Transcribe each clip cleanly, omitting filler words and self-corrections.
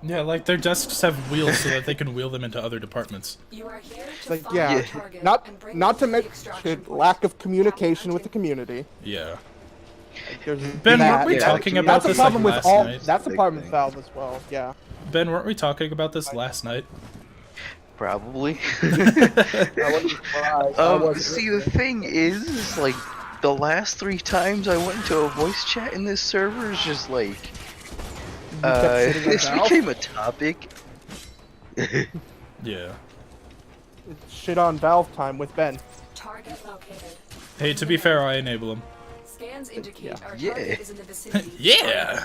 Yeah, like their desks have wheels so that they can wheel them into other departments. You are here to Like, find yeah, the target and bring not it to to the mention extraction point. lack of communication with the community. Yeah. Like, there's Ben, weren't that. we Yeah, the talking about That's a this like problem with last all. night? That's a Big problem with thing. Valve as well. Yeah. Ben, weren't we talking about this last night? Probably. I wasn't surprised. I wasn't See, the listening. thing is, like, the last 3 times I went into a voice chat in this server is just like, You kept sitting on this Valve? became a topic. Yeah. Shit on Valve time with Ben. Target located. Hey, to be fair, I enable them. Scans indicate our Yeah. target is in the vicinity. Yeah!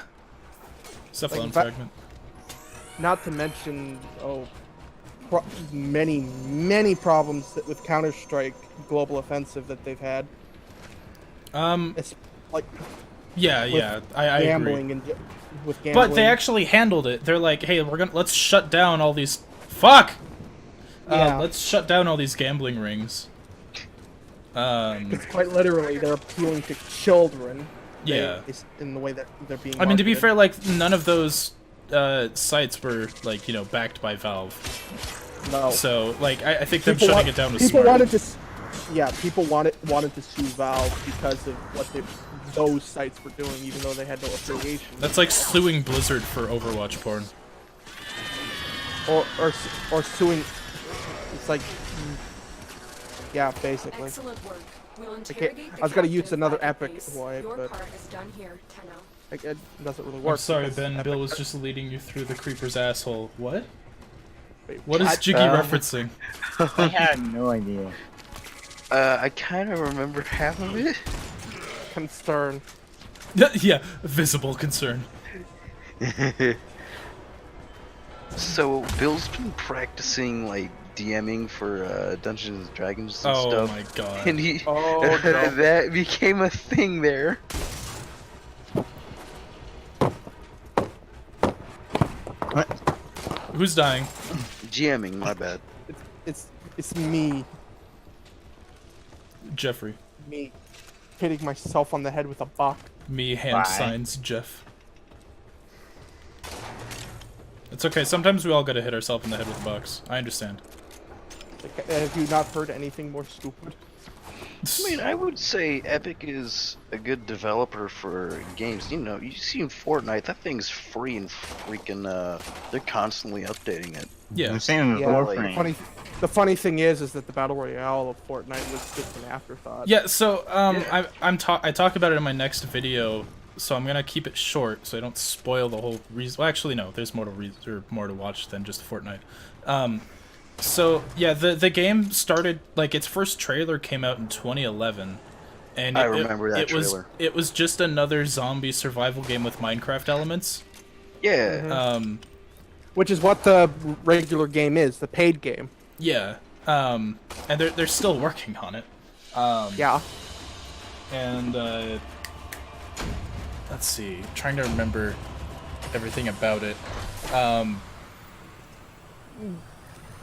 Cephalon Like, fragment. Not to mention, many problems with Counter-Strike Global Offensive that they've had. It's like Yeah, I agree. gambling and with gambling. But they actually handled it. They're like, hey, let's shut down all these... Fuck! Yeah. Let's shut down all these gambling rings. It's quite literally they're appealing to children. Yeah. In the way that they're being. I mean, to be marketed. fair, like, none of those sites were, like, you know, backed by Valve. No. So, like, I think them People shutting want- it down was people smart. wanted to. Yeah, people wanted to sue Valve because of what those sites were doing, even though they had no affiliation. That's like suing Blizzard for Overwatch porn. Or suing. It's like. Yeah, basically. Excellent work. We'll Okay, interrogate the I was gonna use captive another back in epic place. boy, Your but part is done here, Tenno. it doesn't really work. I'm sorry, because Ben. Epic- Bill was just leading you through the creeper's asshole. What? Wait, What is Jiggy referencing? I have no idea. I kind of remember half of it. Concern. Yeah, visible concern. So, Bill's been practicing, like, DMing for Dungeons and Dragons and Oh stuff. my god. And he Oh, no. that became a thing there. Who's dying? GMing, my bad. It's me Jeffrey. hitting myself on the head with a buck. Me, hand Bye. signs, Jeff. It's okay, sometimes we all gotta hit ourselves in the head with a box. I understand. Like, have you not heard anything more stupid? I mean, I would say Epic is a good developer for games. You know, you see in Fortnite, that thing's free and freaking, they're constantly updating it. Yeah. I'm saying with Yeah, Warframe. the funny thing is that the battle royale of Fortnite was just an afterthought. Yeah, so I talk about it in my next video, so I'm gonna keep it short so I don't spoil the whole reason. Well, actually, no, there's more to watch than just Fortnite. So yeah, the game started, like, its first trailer came out in 2011, and I remember that trailer. It was just another zombie survival game with Minecraft elements. Yeah. Which is what the regular game is, the paid game. Yeah. And they're still working on it. Yeah. And let's see, trying to remember everything about it.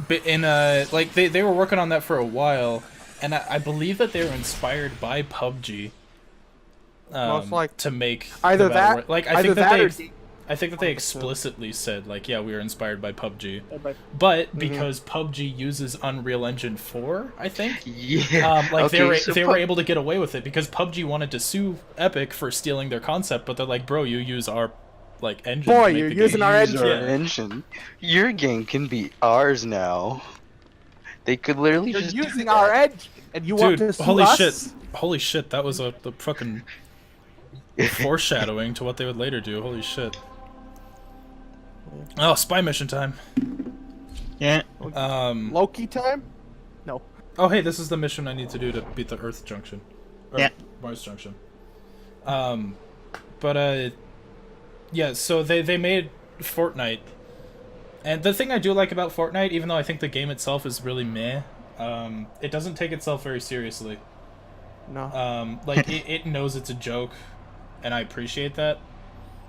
But in like they were working on that for a while, and I believe that they were inspired by PUBG. Most like to make either the Battle that, Roy- like I either think that that they or I think that they explicitly said, like, yeah, we were inspired by PUBG. but But because PUBG uses Unreal Engine 4, I think, Yeah. like Okay, so they were able to get away with it because PUBG wanted to sue Epic for stealing their concept, but they're like, bro, you use our, like, engine. Boy, to make you're the using game. our Use engine. our engine. Your game can be ours now. They could literally you're just do using that. our edge, and you want to Dude, sue holy us? shit! Holy shit! That was the fucking foreshadowing to what they would later do. Holy shit! Oh, spy mission time. Yeah. Loki time? No. Oh, hey, this is the mission I need to do to beat the Earth Junction. Or Yeah. Mars Junction. Yeah, so they made Fortnite. And the thing I do like about Fortnite, even though I think the game itself is really meh, it doesn't take itself very seriously. No. Like, it knows it's a joke, and I appreciate that.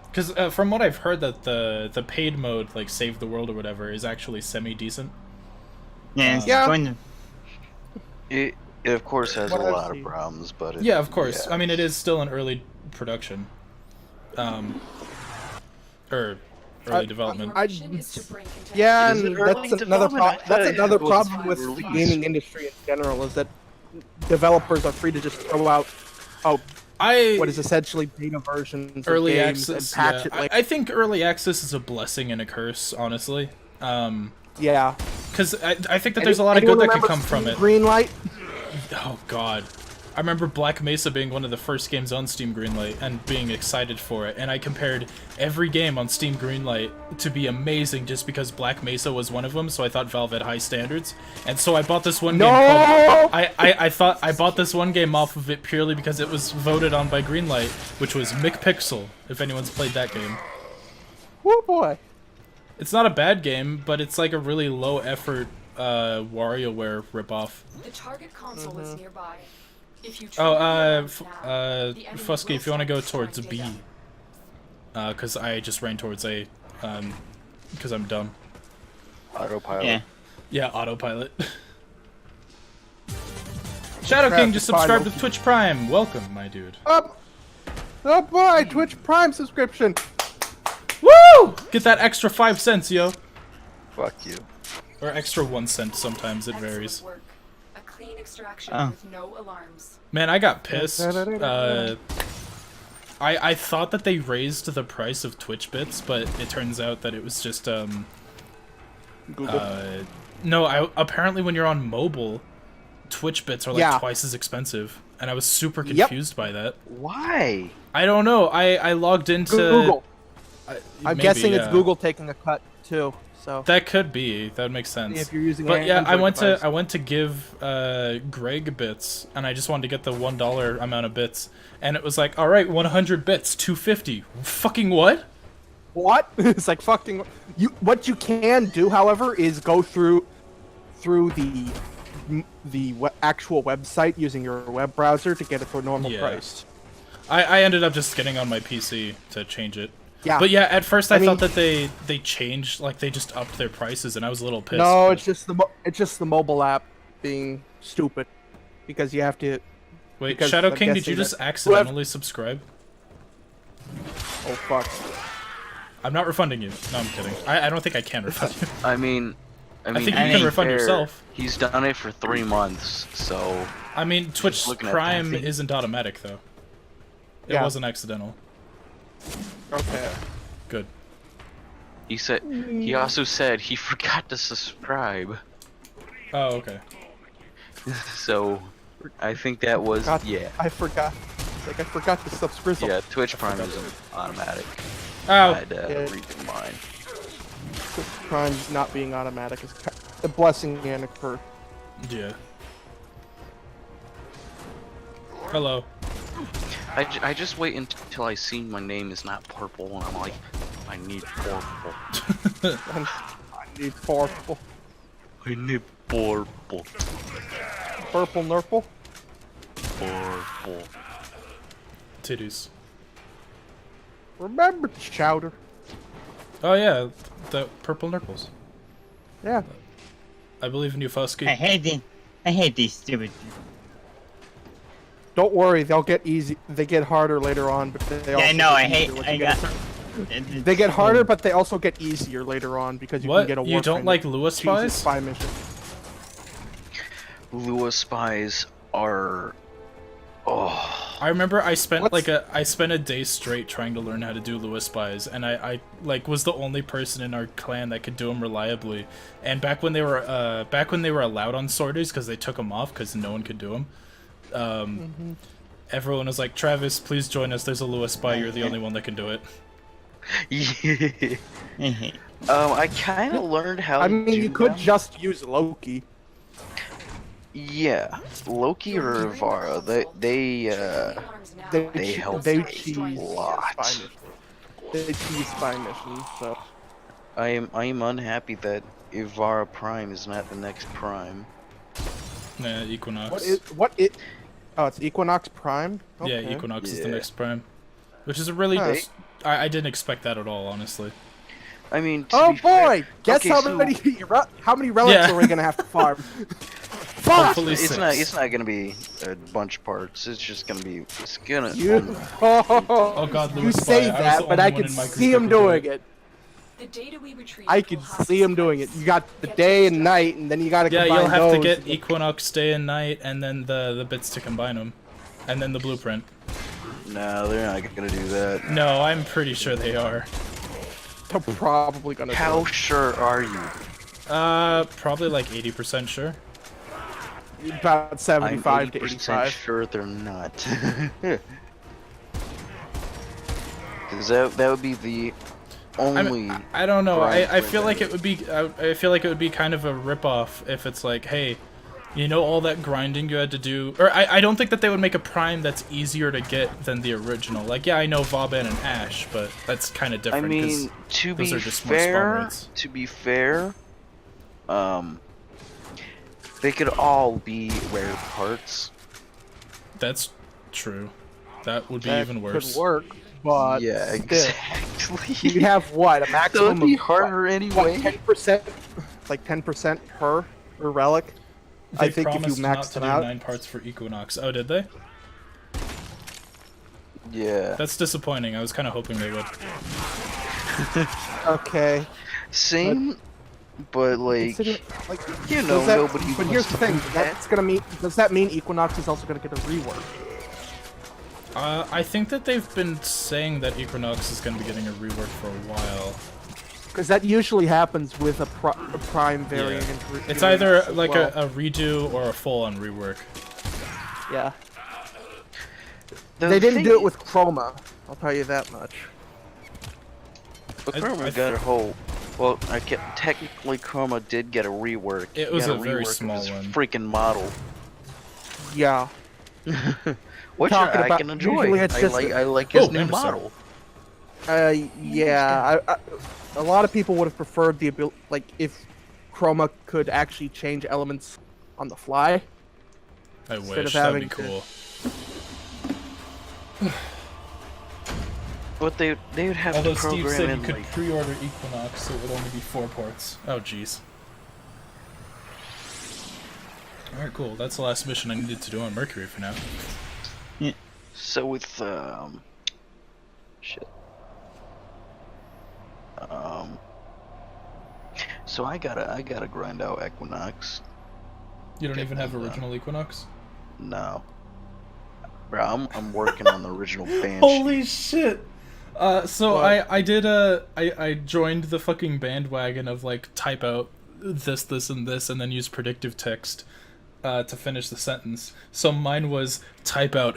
Because from what I've heard, that the paid mode, like Save the World or whatever, is actually semi-decent. Yeah. It's Yeah. going to. It of course has What a I've lot seen. of problems, but it, Yeah, of course. yeah. I mean, it is still an early production. Or early development. Your mission is to bring content- Yeah, Is it and early that's another development? I thought that's it another was problem with the release. gaming industry in general is that developers are free to just throw out what is essentially beta versions early of games access? and patch Yeah. it later. I think early access is a blessing and a curse, honestly. Yeah. Because I think that there's a lot of good that can come from it. Greenlight. Oh god. I remember Black Mesa being one of the first games on Steam Greenlight and being excited for it, and I compared every game on Steam Greenlight to be amazing just because Black Mesa was one of them, so I thought Valve had high standards. And so I bought this one game called... I thought I bought this one game off of it purely because it was voted on by Greenlight, which was McPixel, if anyone's played that game. Oh boy. It's not a bad game, but it's like a really low effort WarioWare ripoff. The target console is nearby. If you Oh, the enemy Fusky, will if you want to go start towards B. extracting data. Because I just ran towards A. Because I'm dumb. Autopilot. Yeah. Yeah, autopilot. Shadow Trav, King just subscribed final. to Twitch Prime. Welcome, my dude. Oh boy, Twitch Prime subscription. Woo! Get that extra 5 cents, yo. Fuck you. Or extra 1 cent sometimes, it Excellent varies. work. A clean extraction Oh. with no alarms. Man, I got pissed. I thought that they raised the price of Twitch bits, but it turns out that it was just, Google. no, apparently when you're on mobile, Twitch bits are like Yeah. twice as expensive. And I was super Yep. confused by that. Why? I don't know. I logged into... Google. I'm maybe, guessing it's yeah. Google taking a cut too. So That could be. That would make sense. if you're using But an yeah, Android device. I went to give Greg bits, and I just wanted to get the $1 amount of bits, and it was like, all right, 100 bits, 250. Fucking what? What? It's like fucking. What you can do, however, is go through the actual website using your web browser to get it for normal Yeah. price. I ended up just getting on my PC to change it. Yeah. But yeah, at first I, I mean- thought that they changed, like they just upped their prices, and I was a little pissed. No, but- it's just the mobile app being stupid because you have to. Wait, because Shadow I'm King, did you guessing just that accidentally subscribe? Oh fuck. I'm not refunding you. No, I'm kidding. I don't think I can refund you. I mean, I think you I can mean, refund fair, yourself. He's done it for 3 months, so I mean, Twitch looking at Prime that thing. isn't automatic, though. It Yeah. wasn't accidental. Okay. Good. he also said he forgot to subscribe. Oh, okay. So I think that was God, yeah. I forgot. It's like I forgot to subscribe. Yeah, Twitch Prime isn't automatic. Oh, I'd Yeah. recombine. Prime not being automatic is a blessing and a curse. yeah. Hello. I just wait until I see my name is not purple and I'm like, I need purple. I need purple. I need purple. Purple nurple. Purple. Titties. Remember the chowder. Oh yeah, the purple nurples. Yeah. I believe in you, Fusky. I hate these stupid. Don't worry, they'll get easy. They get harder later on, but they also Yeah, I know. get I hate. easier once I you get got. a- They get harder, but they also get easier later on because you What? can get a You don't Warframe like that Lewis chooses spies? spy mission. Lua spies are. Oh. I remember I spent What's- I spent a day straight trying to learn how to do Lewis spies, and I like was the only person in our clan that could do them reliably. And back when they were allowed on sorters because they took them off because no one could do them. Everyone was like, Travis, please join us. There's a Lewis spy. You're the only one that can do it. Yeah. I hate. I kind of learned how. I to mean, do you could them. just use Loki. Yeah, Loki or Ivara. They Alarms now. They They che- help they a cheese lot. spy missions. They cheese spy missions. So I am unhappy that Ivara Prime is not the next Prime. Nah, Equinox. what is? Oh, it's Equinox Prime. Yeah, Okay. Equinox is the Yeah. next prime, which is a really. Huh. I didn't expect that at all, honestly. I mean, to Oh be fair- boy! Guess Okay, how so many relics Yeah. are we gonna have to farm? Fuck! Hopefully It's six. not gonna be a bunch of parts. It's just gonna be. It's gonna. You, Oh god, you Lewis say spy. I was that, the but only I one can in my group see that him could do doing it. The data we retrieve I will can help see us him doing it. price. You got the Get day your and stuff. night, and then you gotta Yeah, combine you'll have to those. get Equinox Day and Night, and then the bits to combine them, and then the blueprint. No, they're not gonna do that. No, I'm pretty sure they are. They're probably gonna. How do sure are you? Probably like 80% sure. it. About I'm 75 to 80% 85. sure they're not. Because that would be the only. I don't know. grind I for feel like them. it would be. I feel like it would be kind of a ripoff if it's like, hey, you know, all that grinding you had to do. Or I don't think that they would make a prime that's easier to get than the original. Like, yeah, I know Vauban and Ash, but that's kind of I different. 'cause mean, to those be are just more spawn fair, rates. they could all be rare parts. That's true. That would be That even worse. could work, but Yeah, still. exactly. You have what? A So maximum it'd be of harder what, anyway. 10%? Like 10% per relic. They I think if you promised max not to them do out. 9 parts for Equinox. Oh, did they? Yeah. That's disappointing. I was kind of hoping they would. Okay. Same, but like, Consider, like, you know, does that, nobody. but wants here's the to thing. do that. That's gonna mean. Does that mean Equinox is also gonna get a rework? I think that they've been saying that Equinox is going to be getting a rework for a while. Because that usually happens with a prime variant. Yeah. It's either as like well. a redo or a full-on rework. Yeah. The They didn't thing do it with Chroma. I'll tell you that much. But I- Chroma I got a whole. Well, technically Chroma did get a rework. It He was got a very rework of small his one. freaking model. Yeah. Which Talking I about- can enjoy. usually it's just I like his Oh, new Amber Star. model. Yeah. A lot of people would have preferred the ability, like, if Chroma could actually change elements on the fly. I Instead wish. of That'd be having to- cool. But they would have Although to Steve program said you in could like. pre-order Equinox, so it would only be 4 parts. Oh, jeez. Alright, cool. That's the last mission I needed to do on Mercury for now. So with shit. So I gotta grind out Equinox. You don't Get even have them done. original Equinox? No. Bro, I'm working on the original Banshee. Holy shit! So What? I joined the fucking bandwagon of like type out this, and this, and then use predictive text to finish the sentence. So mine was type out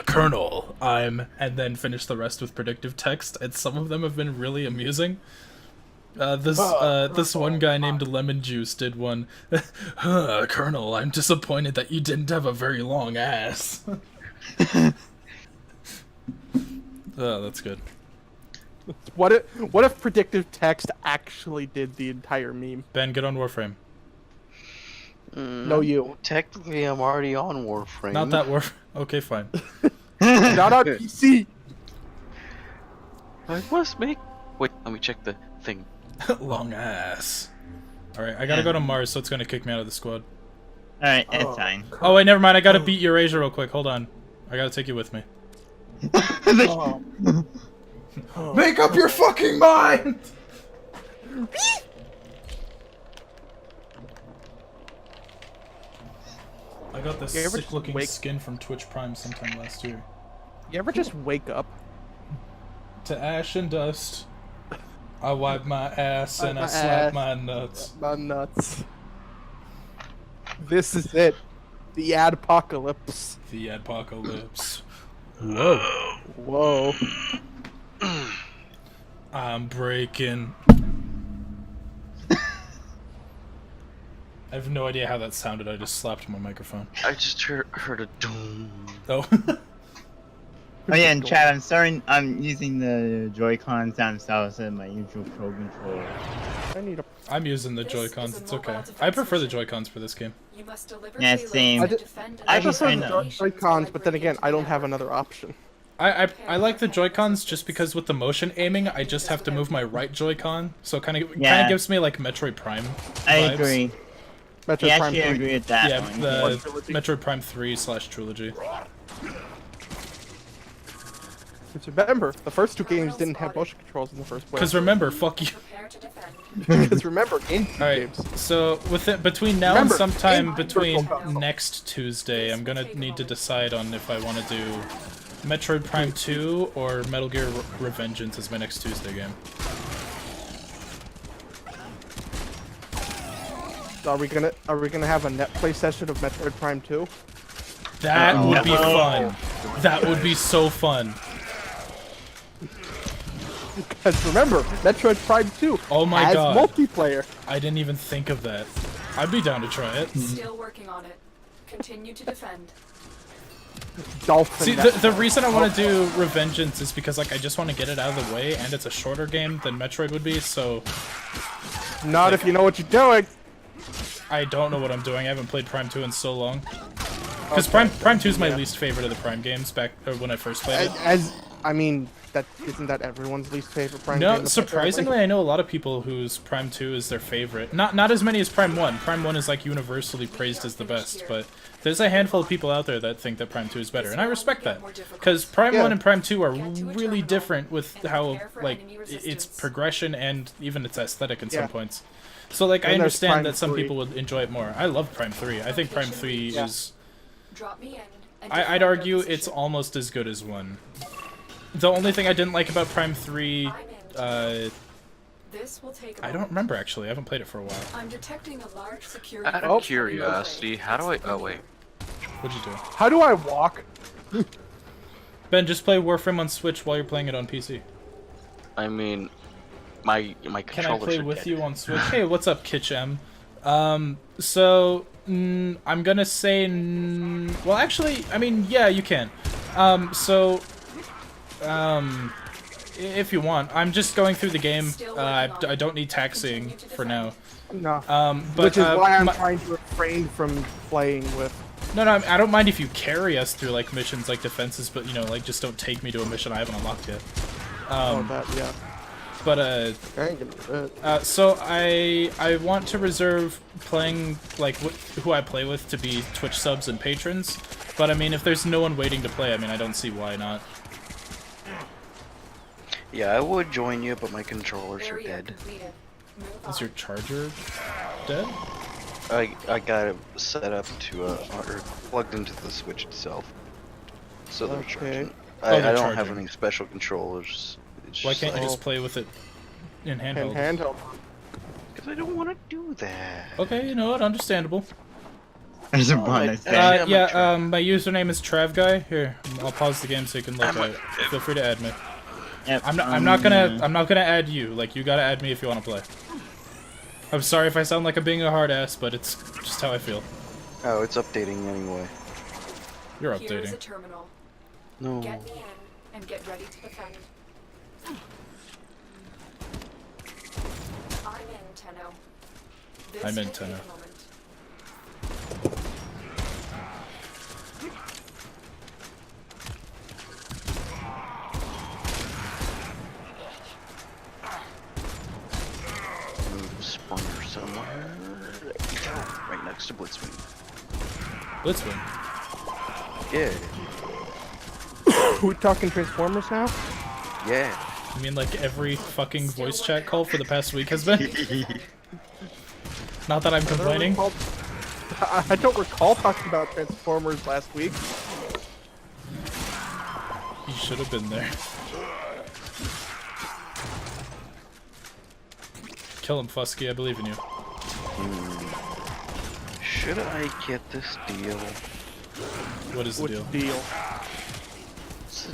Colonel, and then finish the rest with predictive text. And some of them have been really amusing. This one guy named Lemon Juice did one. Colonel, I'm disappointed that you didn't have a very long ass. Oh, that's good. What if predictive text actually did the entire meme? Ben, get on Warframe. No, you. Technically, I'm already on Warframe. Not that Warframe. Okay, fine. Not on PC. I must make. Wait, let me check the thing. Long ass. Alright, I gotta go to Mars, so it's gonna kick me out of the squad. Alright, it's fine. Oh, wait, never mind. I gotta beat Eurasia real quick. Hold on. I gotta take you with me. Oh. Make up your fucking mind! I got this You ever sick looking wake- skin from Twitch Prime sometime last year. You ever just wake up? To ash and dust, I wipe my ass and I My slap ass. my nuts. My nuts. This is it. The adpocalypse. The apocalypse. Whoa. I'm breaking. I have no idea how that sounded. I just slapped my microphone. I just heard a doom. Oh. Oh yeah, and Trav, I'm using the Joy-Cons down south instead of my usual Pro controller. I need a. I'm using the This Joy-Cons. is a It's okay. mobile I prefer the defense Joy-Cons for this game. You must deliberately Yeah, locate same. and I defend I an prefer enemy the locations Joy-Cons, but then while again, I don't have breaking another option. I like the Joy-Cons just because with the motion aiming, I just have to move my right Joy-Con, so it kind of Yeah. gives me like Metroid Prime I vibes. agree. Metroid Yeah, Prime actually, I 3. agree with that Yeah, one. the Trilogy. Metroid Prime 3/Trilogy. Because remember, the first two games didn't have motion controls in the first place. Because remember, fuck you. Prepare Prepare to defend. Because remember, GameCube All right. games. So between now Remember, and sometime game between console. next Tuesday, I'm gonna need to decide on if I want to do Metroid Prime 2 or Metal Gear Revengeance as my next Tuesday game. Are we gonna have a net play session of Metroid Prime 2? That would be fun. That would be so fun. Because remember, Metroid Prime 2 Oh my has God. multiplayer. I didn't even think of that. I'd be down to try it. Still working on it. Continue to defend. Dolphin. See, net the play. reason I want to do Revengeance is because like I just want to get it out of the way, and it's a shorter game than Metroid would be. So Not if you know what you're doing. I don't know what I'm doing. I haven't played Prime 2 in so long. Because Prime 2 is my least favorite of the Prime games back when I first played it. I mean, that isn't that everyone's least favorite Prime game? No, apparently? surprisingly, I know a lot of people whose Prime 2 is their favorite. Not as many as Prime 1. Prime 1 is like universally praised as the best, but there's a handful of people out there that think that Prime 2 is better, and I respect that. Because Prime 1 and Prime 2 are really different with how, like, its progression and even its aesthetic in some points. So, like, I And there's understand Prime that some 3. people would enjoy it more. I love Prime 3. I think Prime 3 is... Drop me in. And I'd defend argue our it's position. almost as good as 1. The only thing I didn't like about Prime 3... This will take a I don't moment. remember, actually. I haven't played it for a while. I'm detecting a large security. Out Oh. of curiosity, how do I? Oh wait. What'd you do? How do I walk? Ben, just play Warframe on Switch while you're playing it on PC. I mean, my Can I controllers play are with dead. you on Switch? Hey, what's up, Kitch M? I'm gonna say... well, actually, I mean, yeah, you can. If you want. I'm just going through the game. I don't need taxiing for now. No. But, Which is why I'm my- trying to refrain from playing with. No, I don't mind if you carry us through, like, missions like defenses, but, you know, like, just don't take me to a mission I haven't unlocked yet. Yeah. But, I ain't gonna do it. so I want to reserve playing, like, who I play with to be Twitch subs and patrons. But, I mean, if there's no one waiting to play, I mean, I don't see why not. Yeah, I would join you, but my controllers are Area dead. completed. Move Is on. your charger dead? I got it set up to or plugged into the Switch itself, so they're Okay. charging. Oh, I they're don't have charging. any special controllers. It's Why just can't you like, just play with it in And handheld? handheld. because I don't want to do that. Okay, you know what? Understandable. There's a Oh, button my that God. says, Yeah, I'm a Trav. My username is Trav Guy. Here, I'll pause the game so you can look at it. Feel free to add me. yep, I'm not gonna add you. Like, you gotta add me if you want to play. I'm sorry if I sound like I'm being a hard ass, but it's just how I feel. Oh, it's updating anyway. You're Here is a updating. terminal. No. Get me in and get ready to defend. I'm in, Tenno. This I'm in, will take Tenno. a moment. Spawner somewhere. There we go. Right next to Blitzwing. Blitzwing. Yeah. We talking Transformers now? Yeah. You mean like every fucking voice chat call for the past week has been? Not that I'm complaining. I don't recall talking about Transformers last week. You should have been there. Kill him, Fusky. I believe in you. Should I get this deal? What is the What's deal? the deal? It's a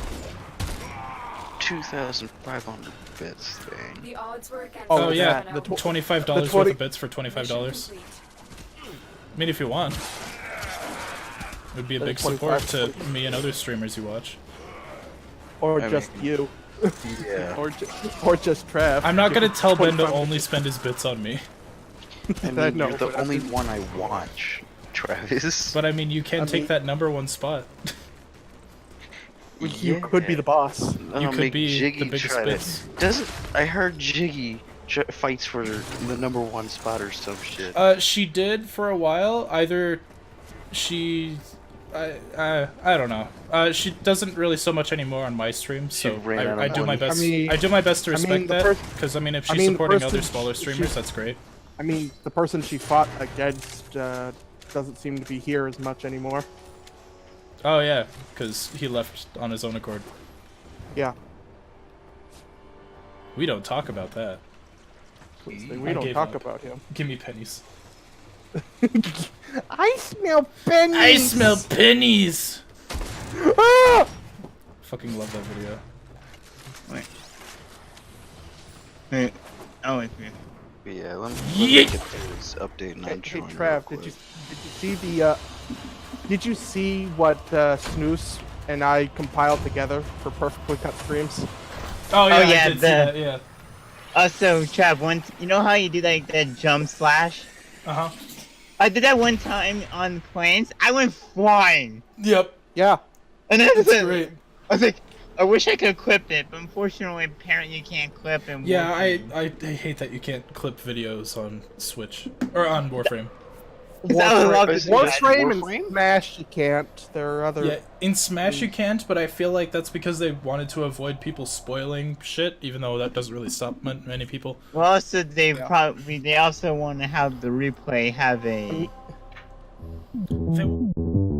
2,500 bits thing. The odds were against Oh, Oh us, yeah, Tenno. $25 the worth 20 of bits for $25. Mission complete. I mean, if you want. It would be a big support to me and other streamers you watch. Or I just mean- you. Yeah. or just Trav. I'm not gonna tell Ben to 25 only spend his bits on me. I I mean, know, you're the but only after- one I watch, Travis. But I mean, you can I take mean- that '1 spot. You could be the boss. You could make be the Jiggy biggest try to- bits. Doesn't I heard Jiggy fights for the #1 spot or some shit. She did for a while. Either she I don't know. She doesn't really so much anymore on my stream, so ran out I of do my money. best. I mean- I do my best to I mean, respect the that, first- because I mean, if I she's mean, the supporting person other smaller streamers, she- that's great. I mean, the person she fought against doesn't seem to be here as much anymore. Oh yeah, because he left on his own accord. Yeah, We don't talk about that. we I don't gave talk up. about him. Give me pennies. I smell pennies. I smell pennies. Ah! Fucking love that video. Wait. Wait. Oh, wait. Yeah, let me Yeet. get this update and Hey, I'm hey joining Trav, real did you quick. see the did you see what Snooze and I compiled together for Perfectly Cut Streams? Oh yeah, yeah, I did see that. Yeah. Also, Trav, you know how you do like that jump slash? Uh huh. I did that one time on planes. I went flying, Yep. Yeah. and then It's great. I was like, I wish I could have clipped it, but unfortunately, apparently you can't clip it. Yeah, I hate that you can't clip videos on Switch or on Warframe. I love Is it. it Warframe and Warframe? Smash you can't. There are other. Yeah, in Smash you can't, but I feel like that's because they wanted to avoid people spoiling shit, even though that doesn't really stop many people. Well, also Yeah. they also want to have the replay have a. They-